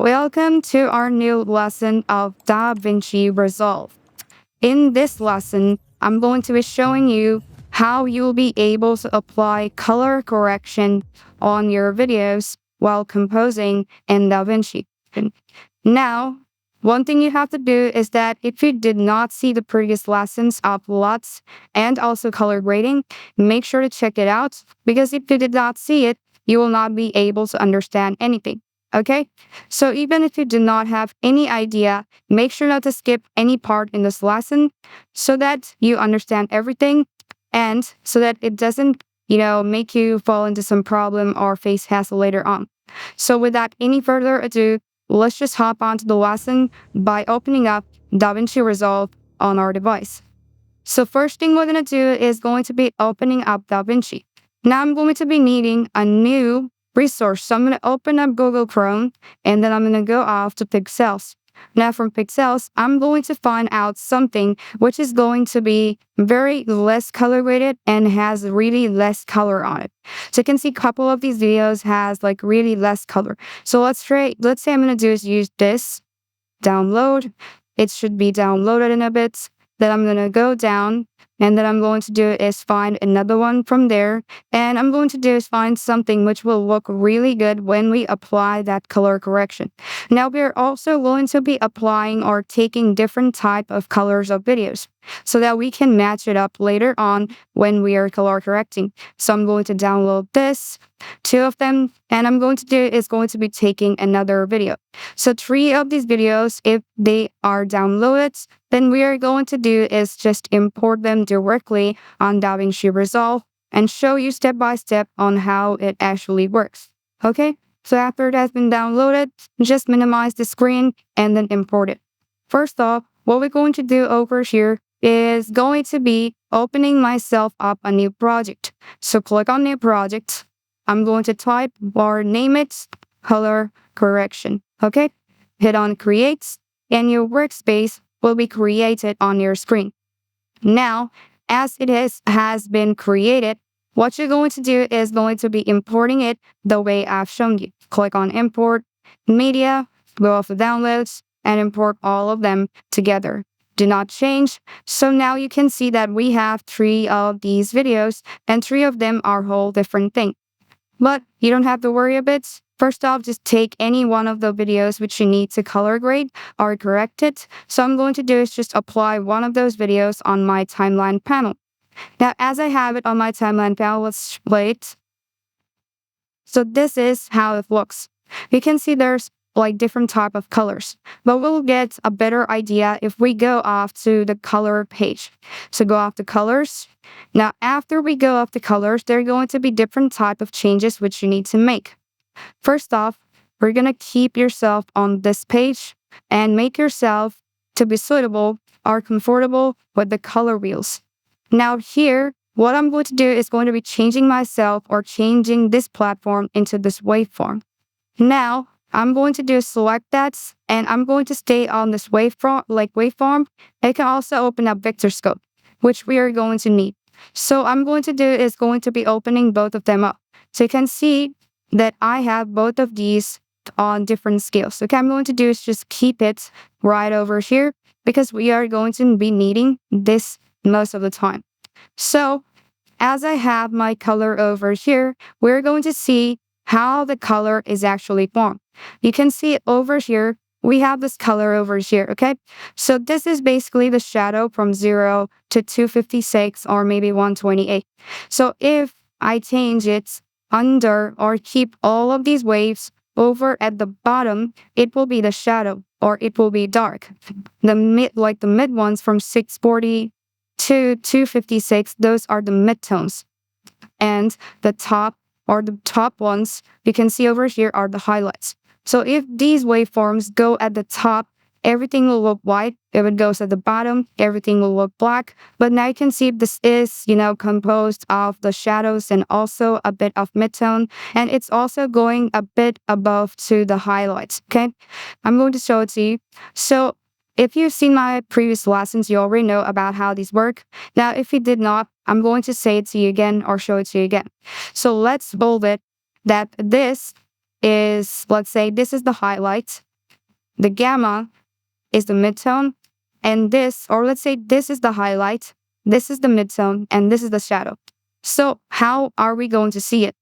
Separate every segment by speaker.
Speaker 1: Welcome to our new lesson of DaVinci Resolve. In this lesson, I'm going to be showing you how you'll be able to apply color correction on your videos while composing in DaVinci. Now, one thing you have to do is that if you did not see the previous lessons of LUTs and also color grading, make sure to check it out, because if you did not see it, you will not be able to understand anything. Okay? So even if you do not have any idea, make sure not to skip any part in this lesson so that you understand everything, and so that it doesn't, make you fall into some problem or face hassle later on. So without any further ado, let's just hop onto the lesson by opening up DaVinci Resolve on our device. So first thing we're going to do is going to be opening up DaVinci. Now I'm going to be needing a new resource. So I'm going to open up Google Chrome, and then I'm going to go off to Pixels. Now from Pixels, I'm going to find out something which is going to be very less color graded and has really less color on it. So you can see a couple of these videos has like really less color. So let's say I'm going to do is use this, download. It should be downloaded in a bit. Then I'm going to go down, and then I'm going to do is find another one from there. And I'm going to do is find something which will look really good when we apply that color correction. Now we're also going to be applying or taking different type of colors of videos so that we can match it up later on when we are color correcting. So I'm going to download this, 2 of them, and I'm going to do is going to be taking another video. So 3 of these videos, if they are downloaded, then we are going to do is just import them directly on DaVinci Resolve and show you step by step on how it actually works. Okay, so after it has been downloaded, just minimize the screen and then import it. First off, what we're going to do over here is going to be opening myself up a new project. So click on new project. I'm going to type or name it color correction. Okay, hit on create, and your workspace will be created on your screen. Now, as it has been created, what you're going to do is going to be importing it the way I've shown you. Click on import, media, go off the downloads, and import all of them together. Do not change. So now you can see that we have 3 of these videos, and 3 of them are a whole different thing. But you don't have to worry a bit. First off, just take any one of the videos which you need to color grade or correct it. So I'm going to do is just apply one of those videos on my timeline panel. Now, as I have it on my timeline panel, let's play it. So this is how it looks. You can see there's like different type of colors, but we'll get a better idea if we go off to the color page. So go off the colors. Now, after we go off the colors, there are going to be different type of changes which you need to make. First off, we're going to keep yourself on this page and make yourself to be suitable or comfortable with the color wheels. Now here, what I'm going to do is going to be changing myself or changing this platform into this waveform. Now, I'm going to do select that, and I'm going to stay on this waveform. I can also open up vector scope, which we are going to need. So I'm going to do is going to be opening both of them up. So you can see that I have both of these on different scales. So what I'm going to do is just keep it right over here, because we are going to be needing this most of the time. So as I have my color over here, we're going to see how the color is actually formed. You can see over here, we have this color over here, okay? So this is basically the shadow from 0 to 256 or maybe 128. So if I change it under or keep all of these waves over at the bottom, it will be the shadow or it will be dark. The mid ones from 640 to 256, those are the midtones. And the top ones you can see over here are the highlights. So if these waveforms go at the top, everything will look white. If it goes at the bottom, everything will look black. But now you can see this is, composed of the shadows and also a bit of midtone. And it's also going a bit above to the highlights, okay? I'm going to show it to you. So if you've seen my previous lessons, you already know about how these work. Now, if you did not, I'm going to say it to you again or show it to you again. So let's bold it that this is, let's say this is the highlight, the gamma is the midtone, and this, or let's say this is the highlight, this is the midtone, and this is the shadow. So how are we going to see it?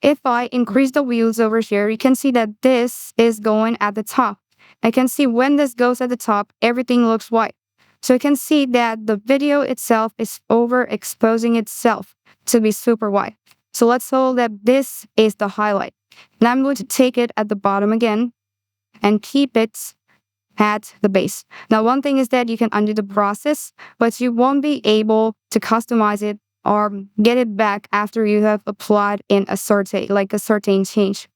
Speaker 1: If I increase the wheels over here, you can see that this is going at the top. I can see when this goes at the top, everything looks white. So you can see that the video itself is overexposing itself to be super white. So let's hold that this is the highlight. Now I'm going to take it at the bottom again and keep it at the base. Now, one thing is that you can undo the process, but you won't be able to customize it or get it back after you have applied in a certain change.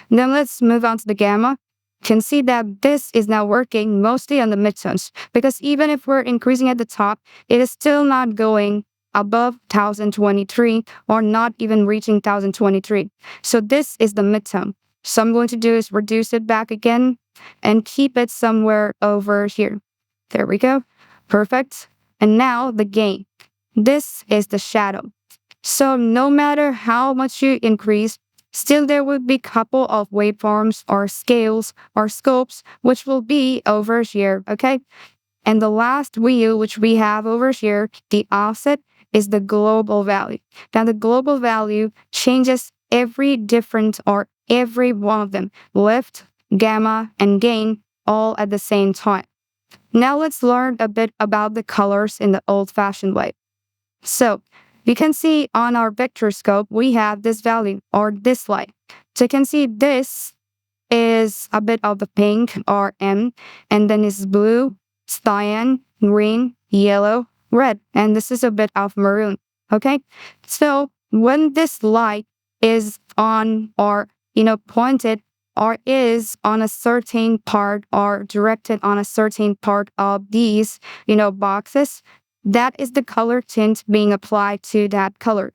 Speaker 1: Then let's move on to the gamma. You can see that this is now working mostly on the midtones, because even if we're increasing at the top, it is still not going above 1023 or not even reaching 1023. So this is the midtone. So I'm going to do is reduce it back again and keep it somewhere over here. There we go. Perfect. And now the gain. This is the shadow. So no matter how much you increase, still there will be a couple of waveforms or scales or scopes which will be over here, okay? And the last wheel which we have over here, the offset, is the global value. Now the global value changes every one of them, lift, gamma, and gain, all at the same time. Now let's learn a bit about the colors in the old-fashioned way. So you can see on our vector scope, we have this value or this light. So you can see this is a bit of the pink or M, and then it's blue, cyan, green, yellow, red, and this is a bit of maroon. Okay, so when this light is on or pointed or is on a certain part or directed on a certain part of these boxes, that is the color tint being applied to that color.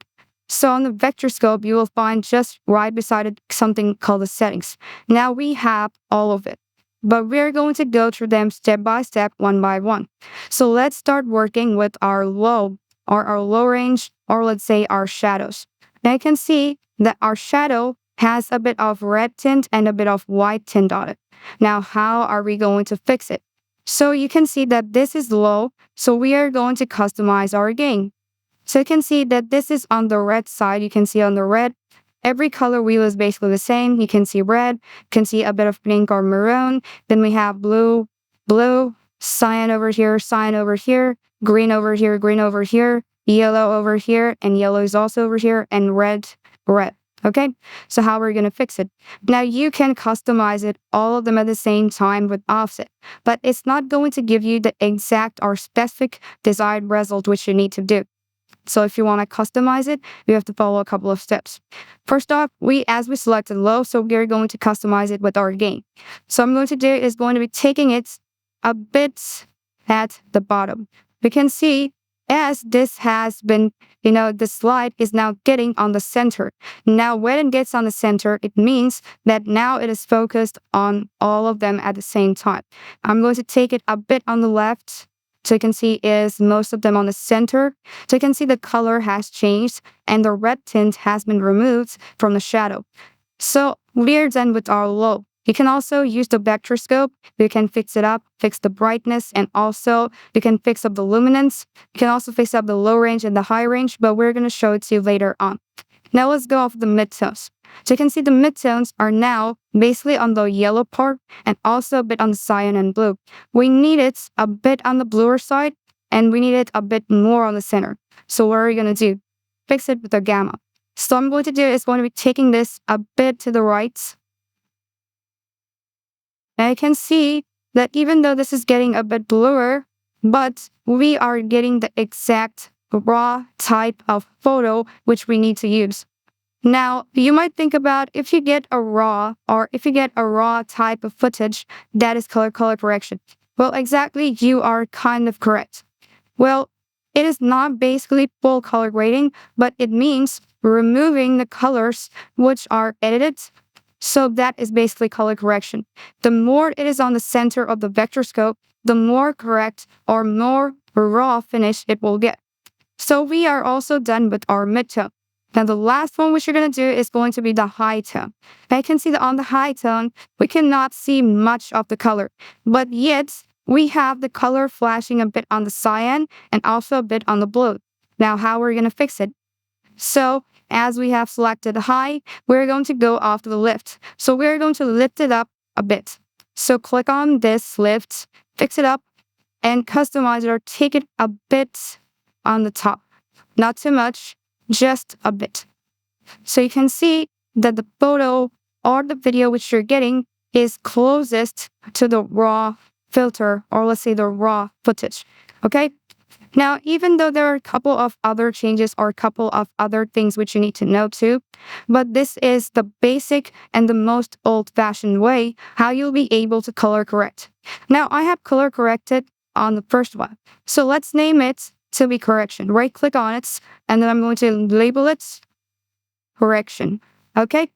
Speaker 1: So on the vector scope, you will find just right beside it something called the settings. Now we have all of it, but we're going to go through them step by step, one by one. So let's start working with our low range, or let's say our shadows. Now you can see that our shadow has a bit of red tint and a bit of white tint on it. Now, how are we going to fix it? So you can see that this is low, so we are going to customize our gain. So you can see that this is on the red side. You can see on the red, every color wheel is basically the same. You can see red, you can see a bit of pink or maroon. Then we have blue, cyan over here, green over here, yellow over here, and yellow is also over here, and red. Okay, so how are we going to fix it? Now you can customize it, all of them at the same time with offset, but it's not going to give you the exact or specific desired result which you need to do. So if you want to customize it, you have to follow a couple of steps. First off, as we selected low, so we're going to customize it with our gain. So I'm going to do is going to be taking it a bit at the bottom. We can see as this has been, the slide is now getting on the center. Now, when it gets on the center, it means that now it is focused on all of them at the same time. I'm going to take it a bit on the left. So you can see is most of them on the center. So you can see the color has changed and the red tint has been removed from the shadow. So we're done with our low. You can also use the vector scope. You can fix it up, fix the brightness, and also you can fix up the luminance. You can also fix up the low range and the high range, but we're going to show it to you later on. Now let's go off the midtones. So you can see the midtones are now basically on the yellow part and also a bit on the cyan and blue. We need it a bit on the bluer side and we need it a bit more on the center. So what are we going to do? Fix it with the gamma. So I'm going to do is going to be taking this a bit to the right. And you can see that even though this is getting a bit bluer, but we are getting the exact raw type of photo which we need to use. Now, you might think about if you get a raw type of footage, that is color correction. Well, exactly, you are kind of correct. Well, it is not basically full color grading, but it means removing the colors which are edited. So that is basically color correction. The more it is on the center of the vector scope, the more correct or more raw finish it will get. So we are also done with our midtone. Now the last one which you're going to do is going to be the high tone. Now you can see that on the high tone, we cannot see much of the color, but yet we have the color flashing a bit on the cyan and also a bit on the blue. Now how are we going to fix it? So as we have selected high, we're going to go off to the lift. So we're going to lift it up a bit. So click on this lift, fix it up, and customize it or take it a bit on the top. Not too much, just a bit. So you can see that the photo or the video which you're getting is closest to the raw filter, or let's say the raw footage. Okay? Now, even though there are a couple of other changes or a couple of other things which you need to know too, but this is the basic and the most old-fashioned way how you'll be able to color correct. Now, I have color corrected on the first one. So let's name it to be correction. Right click on it, and then I'm going to label it correction. Okay?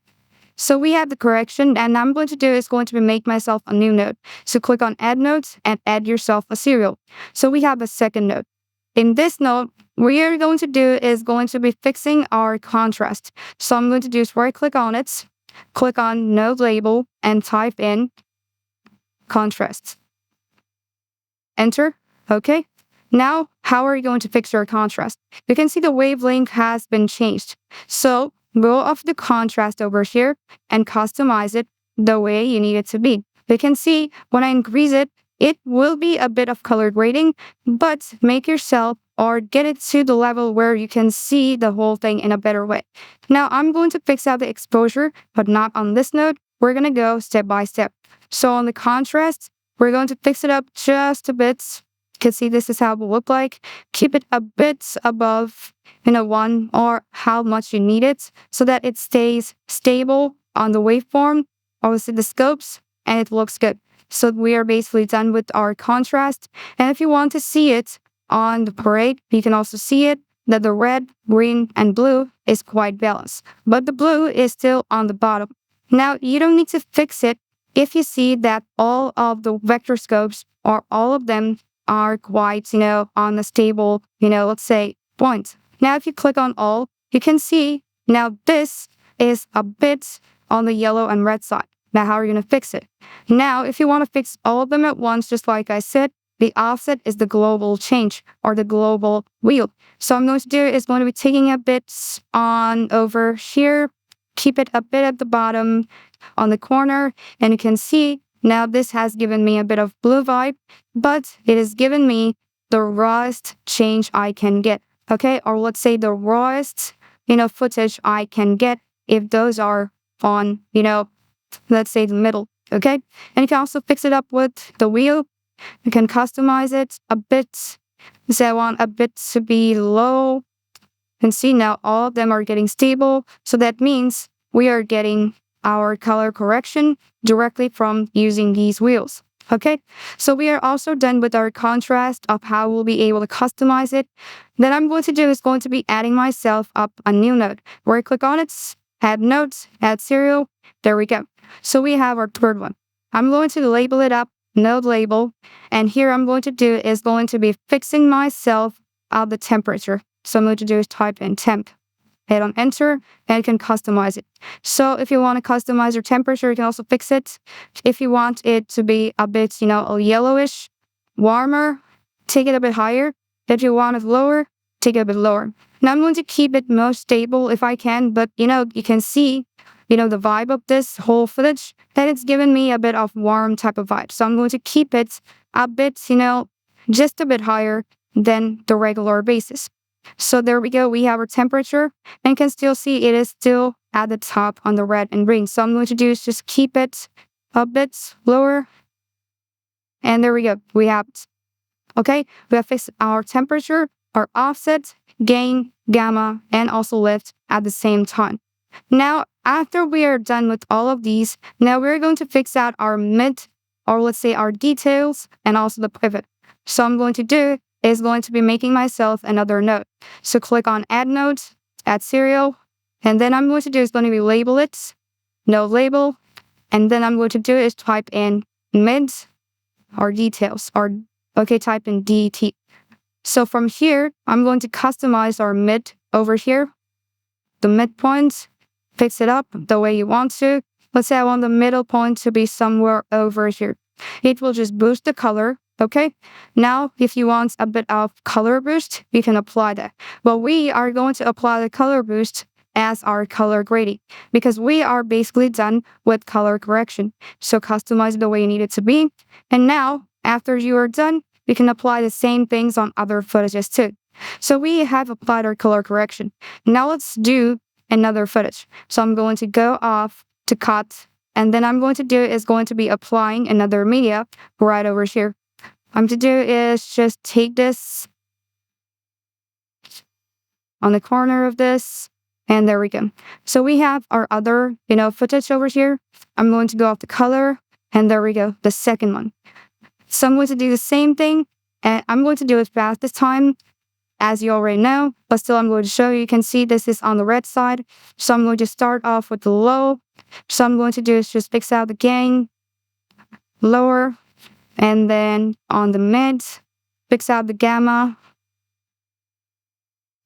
Speaker 1: So we have the correction, and I'm going to do is going to be make myself a new node. So click on add nodes and add yourself a serial. So we have a second node. In this node, what we're going to do is going to be fixing our contrast. So I'm going to do is right click on it, click on node label, and type in contrast. Enter. Okay. Now, how are you going to fix your contrast? You can see the wavelength has been changed. So go off the contrast over here and customize it the way you need it to be. You can see when I increase it, it will be a bit of color grading, but make yourself or get it to the level where you can see the whole thing in a better way. Now I'm going to fix out the exposure, but not on this node. We're going to go step by step. So on the contrast, we're going to fix it up just a bit. You can see this is how it will look like. Keep it a bit above, 1 or how much you need it so that it stays stable on the waveform, obviously the scopes, and it looks good. So we are basically done with our contrast. And if you want to see it on the parade, you can also see it that the red, green, and blue is quite balanced. But the blue is still on the bottom. Now, you don't need to fix it if you see that all of the vector scopes or all of them are quite, on a stable, let's say, point. Now, if you click on all, you can see now this is a bit on the yellow and red side. Now, how are you going to fix it? Now, if you want to fix all of them at once, just like I said, the offset is the global change or the global wheel. So I'm going to do is going to be taking a bit on over here, keep it a bit at the bottom on the corner, and you can see now this has given me a bit of blue vibe, but it has given me the rawest change I can get. Okay, or let's say the rawest, footage I can get if those are on, let's say the middle, okay? And you can also fix it up with the wheel. You can customize it a bit. Say I want a bit to be low. You can see now all of them are getting stable. So that means we are getting our color correction directly from using these wheels. Okay, so we are also done with our contrast of how we'll be able to customize it. Then I'm going to do is going to be adding myself up a new node. Right click on it, add nodes, add serial. There we go. So we have our third one. I'm going to label it up, node label. And here I'm going to do is going to be fixing myself the temperature. So I'm going to do is type in temp. Hit on enter and you can customize it. So if you want to customize your temperature, you can also fix it. If you want it to be a bit, a yellowish, warmer, take it a bit higher. If you want it lower, take it a bit lower. Now I'm going to keep it most stable if I can, but you can see, the vibe of this whole footage, that it's given me a bit of warm type of vibe. So I'm going to keep it a bit, just a bit higher than the regular basis. So there we go. We have our temperature and you can still see it is still at the top on the red and green. So I'm going to do is just keep it a bit lower. And there we go. We have it. Okay. We have fixed our temperature, our offset, gain, gamma, and also lift at the same time. Now, after we are done with all of these, now we're going to fix out our mid, or let's say our details, and also the pivot. So I'm going to do is going to be making myself another node. So click on add nodes, add serial, and then I'm going to do is going to be label it, node label, and then I'm going to do is type in mid or details, or type in DT. So from here, I'm going to customize our mid over here. the midpoint, fix it up the way you want to. Let's say I want the middle point to be somewhere over here. It will just boost the color. Okay, now if you want a bit of color boost, you can apply that. But we are going to apply the color boost as our color grading because we are basically done with color correction. So customize it the way you need it to be. And now, after you are done, you can apply the same things on other footages too. So we have applied our color correction. Now let's do another footage. So I'm going to go off to cut, and then I'm going to do is going to be applying another media right over here. What I'm to do is just take this on the corner of this, and there we go. So we have our other, footage over here. I'm going to go off the color, and there we go, the second one. So I'm going to do the same thing, and I'm going to do it fast this time, as you already know, but still I'm going to show you. You can see this is on the red side. So I'm going to start off with the low. So I'm going to do is just fix out the gain, lower, and then on the mid, fix out the gamma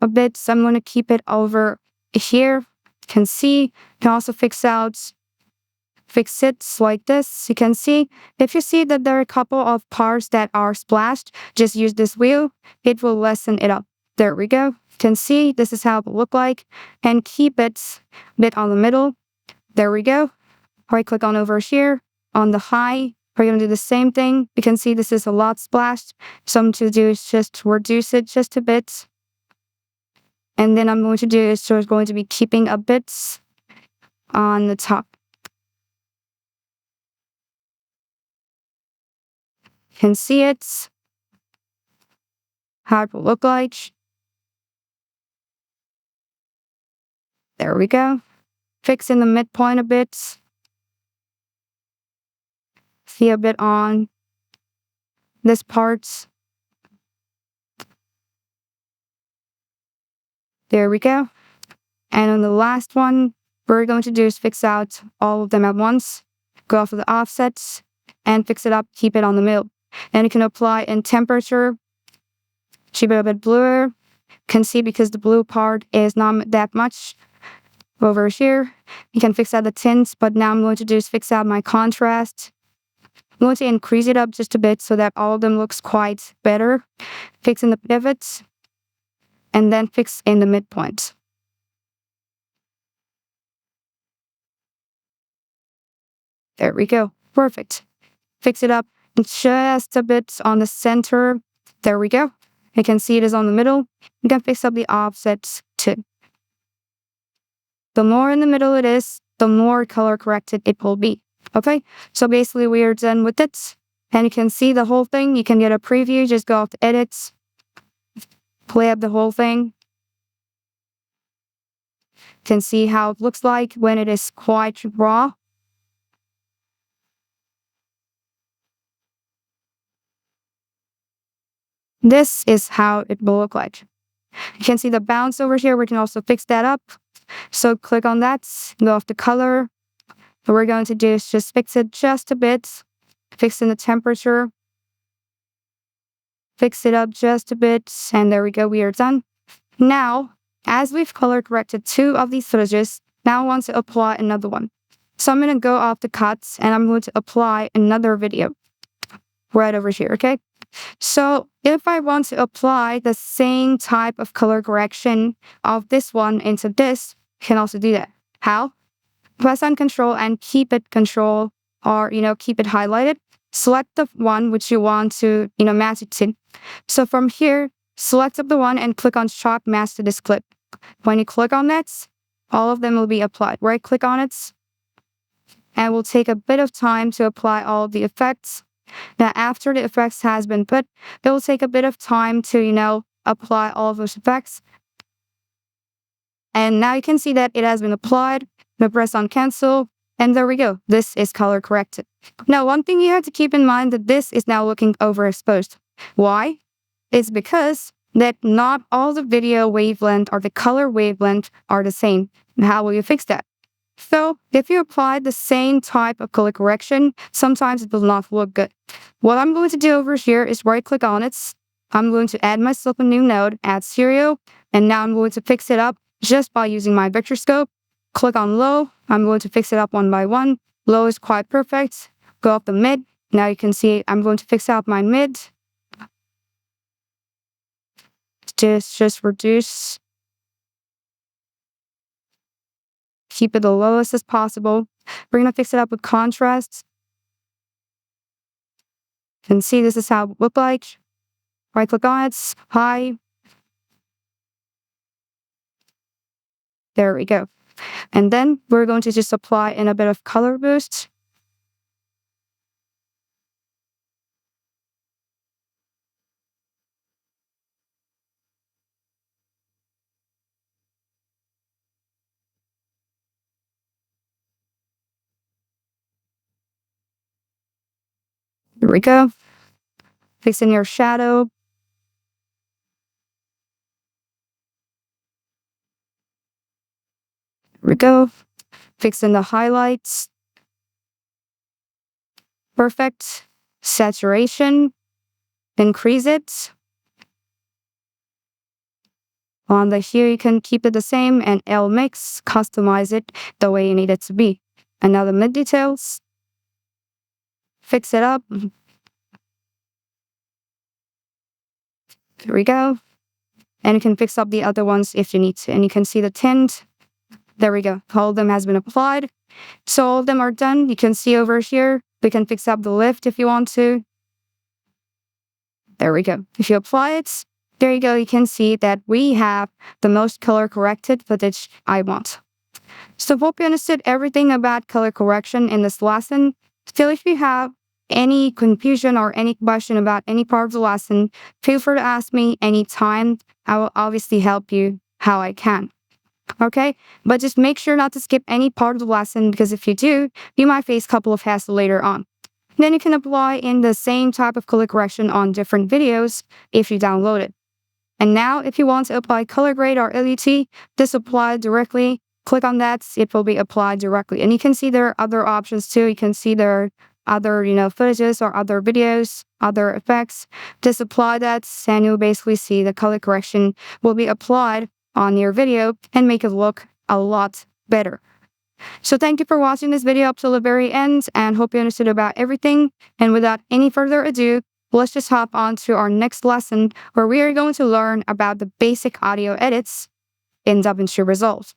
Speaker 1: a bit. So I'm going to keep it over here. You can see, you can also fix it like this. You can see, if you see that there are a couple of parts that are splashed, just use this wheel. It will lessen it up. There we go. You can see this is how it will look like. And keep it a bit on the middle. There we go. Right click on over here on the high. We're going to do the same thing. You can see this is a lot splashed. So I'm going to do is just reduce it just a bit. And then I'm going to do is so it's going to be keeping a bit on the top. You can see it, how it will look like. There we go. Fix in the midpoint a bit. See a bit on this part. There we go. And on the last one, we're going to do is fix out all of them at once. Go off of the offsets and fix it up, keep it on the middle. And you can apply in temperature, keep it a bit bluer. You can see because the blue part is not that much over here. You can fix out the tints, but now I'm going to do is fix out my contrast. I'm going to increase it up just a bit so that all of them looks quite better. Fix in the pivots, and then fix in the midpoint. There we go. Perfect. Fix it up just a bit on the center. There we go. You can see it is on the middle. You can fix up the offsets too. The more in the middle it is, the more color corrected it will be. Okay, so basically we are done with it. And you can see the whole thing. You can get a preview. Just go off to edits, play up the whole thing. You can see how it looks like when it is quite raw. This is how it will look like. You can see the bounce over here. We can also fix that up. So click on that, go off the color. What we're going to do is just fix it just a bit. Fix in the temperature. Fix it up just a bit. And there we go, we are done. Now, as we've color corrected 2 of these footages, now I want to apply another one. So I'm going to go off the cuts and I'm going to apply another video right over here, okay? So if I want to apply the same type of color correction of this one into this, I can also do that. How? Press on Control and keep it Control, or keep it highlighted. Select the one which you want to match it to. So from here, select up the one and click on Shock Mask to this clip. When you click on that, all of them will be applied. Right click on it, and it will take a bit of time to apply all of the effects. Now, after the effects has been put, it will take a bit of time to, apply all of those effects. And now you can see that it has been applied. Now press on Cancel, and there we go. This is color corrected. Now, one thing you have to keep in mind that this is now looking overexposed. Why? It's because that not all the video wavelength or the color wavelength are the same. And how will you fix that? So, if you apply the same type of color correction, sometimes it will not look good. What I'm going to do over here is right-click on it. I'm going to add myself a new node, add serial, and now I'm going to fix it up just by using my vector scope. Click on low. I'm going to fix it up one by one. Low is quite perfect. Go up the mid. Now you can see I'm going to fix out my mid. Just reduce. Keep it the lowest as possible. We're going to fix it up with contrast. You can see this is how it looks like. Right click on it, high. There we go. And then we're going to just apply in a bit of color boost. Here we go. Fix in your shadow. Here we go. Fix in the highlights. Perfect. Saturation. Increase it. On the hue, you can keep it the same, and L mix, customize it the way you need it to be. And now the mid details. Fix it up. Here we go. And you can fix up the other ones if you need to. And you can see the tint. There we go. All of them has been applied. So all of them are done. You can see over here. We can fix up the lift if you want to. There we go. If you apply it, there you go. You can see that we have the most color corrected footage I want. So hope you understood everything about color correction in this lesson. Still, if you have any confusion or any question about any part of the lesson, feel free to ask me anytime. I will obviously help you how I can. Okay? But just make sure not to skip any part of the lesson, because if you do, you might face a couple of hassles later on. Then you can apply in the same type of color correction on different videos if you download it. And now, if you want to apply color grade or LUT, just apply directly. Click on that, it will be applied directly. And you can see there are other options too. You can see there are other, footages or other videos, other effects. Just apply that, and you'll basically see the color correction will be applied on your video and make it look a lot better. So thank you for watching this video up till the very end, and hope you understood about everything. And without any further ado, let's just hop on to our next lesson, where we are going to learn about the basic audio edits in DaVinci Resolve.